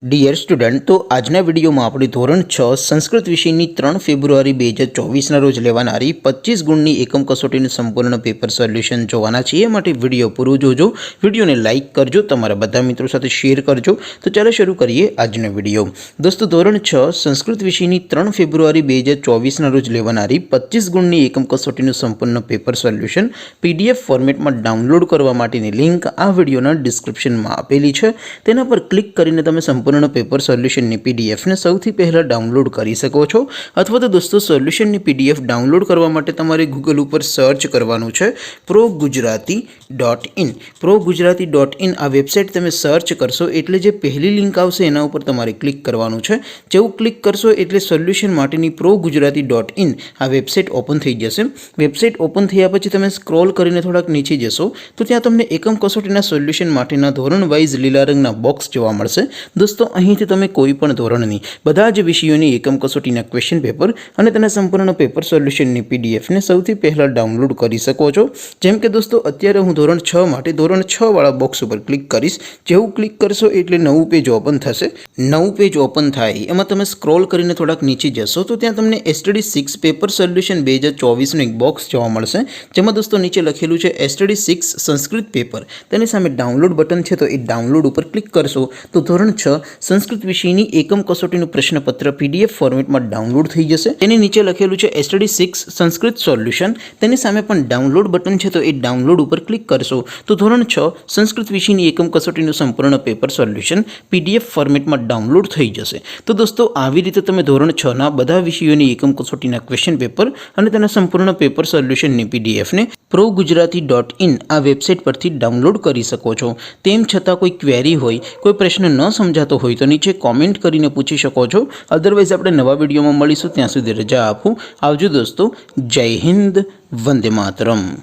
Dear student, तो आजना video में अपने धोरण 6 संस्कृत विषय की 3 फेब्रुआरी 2024 रोज लेवानारी 25 गुणनी एकम कसोटी संपूर्ण पेपर सोल्यूशन जोवाना छे। माटे विडियो पूरो जोजो, विडियो ने लाइक करजो, तमारा बधा मित्रों साथे शेर करजो। तो चलो शुरू करिए आजनो विडियो। दोस्तों, धोरण 6 संस्कृत विषय की 3 फेब्रुआरी 2024 रोज लेवानारी 25 गुणनी एकम कसोटी संपूर्ण पेपर सोल्यूशन पीडीएफ फॉर्मेट में डाउनलॉड करवा माटेनी लिंक आ विडियोना डिस्क्रिप्शन में आपेली छे। तेना पर क्लिक करीने तमे संपूर्ण पेपर सोल्यूशन पीडीएफ ने सौथी पहला डाउनलॉड करी सको छो। अथवा तो दोस्तों, सोल्यूशन पीडीएफ डाउनलॉड करवा माटे तमारे गूगल पर सर्च करवानुं छे ProGujarati.in। ProGujarati.in आ वेबसाइट तमे सर्च करशो एटले जे पहली लिंक आवशे एना उपर तमारे क्लिक करवानुं छे। जेवुं क्लिक करशो एटले सोल्यूशन माटेनी ProGujarati.in आ वेबसाइट ओपन थई जशे। वेबसाइट ओपन थया पछी तमे स्क्रॉल करीने थोड़ाक नीचे जशो तो त्यां तमने एकम कसोटीना सोल्यूशन माटेना धोरण वाइज लीला रंगना बॉक्स जोवा मळशे। दोस्तों, અહીંથી તમે કોઈ પણ ધોરણની બધા જ વિષયોની એકમ કસોટીના ક્વેશ્ચન પેપર અને તેના સંપૂર્ણ પેપર સોલ્યુશનની પીડીએફને સૌથી પહેલાં ડાઉનલોડ કરી શકો છો। જેમ કે દોસ્તો, અત્યારે હું ધોરણ 6 માટે ધોરણ 6 વાળા બોક્સ ઉપર ક્લિક કરીશ। જેવું ક્લિક કરશો એટલે નવું પેજ ઓપન થશે। નવું પેજ ઓપન થાય એમાં તમે સ્ક્રોલ કરીને થોડાક નીચે જશો તો ત્યાં તમને એસટીડી 6 પેપર સોલ્યુશન 2024નું એક બોક્સ જોવા મળશે। જેમાં દોસ્તો નીચે લખેલું છે એસટીડી 6 સંસ્કૃત પેપર। તેની સામે ડાઉનલોડ બટન છે, તો એ ડાઉનલોડ ઉપર ક્લિક કરશો તો ધોરણ 6 संस्कृत विषय की एकम कसोटी प्रश्नपत्र पीडीएफ फॉर्मेट में डाउनलॉड थी जैसे। नीचे लखेलू है एसटीडी 6 संस्कृत सोल्यूशन। सामे पण डाउनलॉड बटन है, तो ये डाउनलॉड पर क्लिक करशो तो धोरण 6 संस्कृत विषय की एकम कसोटी संपूर्ण पेपर सोल्यूशन पीडीएफ फॉर्मेट में डाउनलॉड थी जैसे। तो दोस्तों, આવી રીતે તમે ધોરણ 6 ના બધા વિષયોની એકમ કસોટીના ક્વેશ્ચન પેપર અને તેના સંપૂર્ણ પેપર સોલ્યુશનની પીડીએફ ને ProGujarati.in આ વેબસાઇટ પરથી ડાઉનલોડ કરી શકો છો। તેમ છતાં કોઈ ક્વેરી હોય, કોઈ પ્રશ્ન ન સમજાતો હોય તો નીચે કોમેન્ટ કરીને પૂછી શકો છો। અધરવાઇઝ આપણે નવા વિડીયોમાં મળીશું, ત્યાં સુધી રજા આપું। આવજો દોસ્તો, જય હિન્દ, વંદે માતરમ।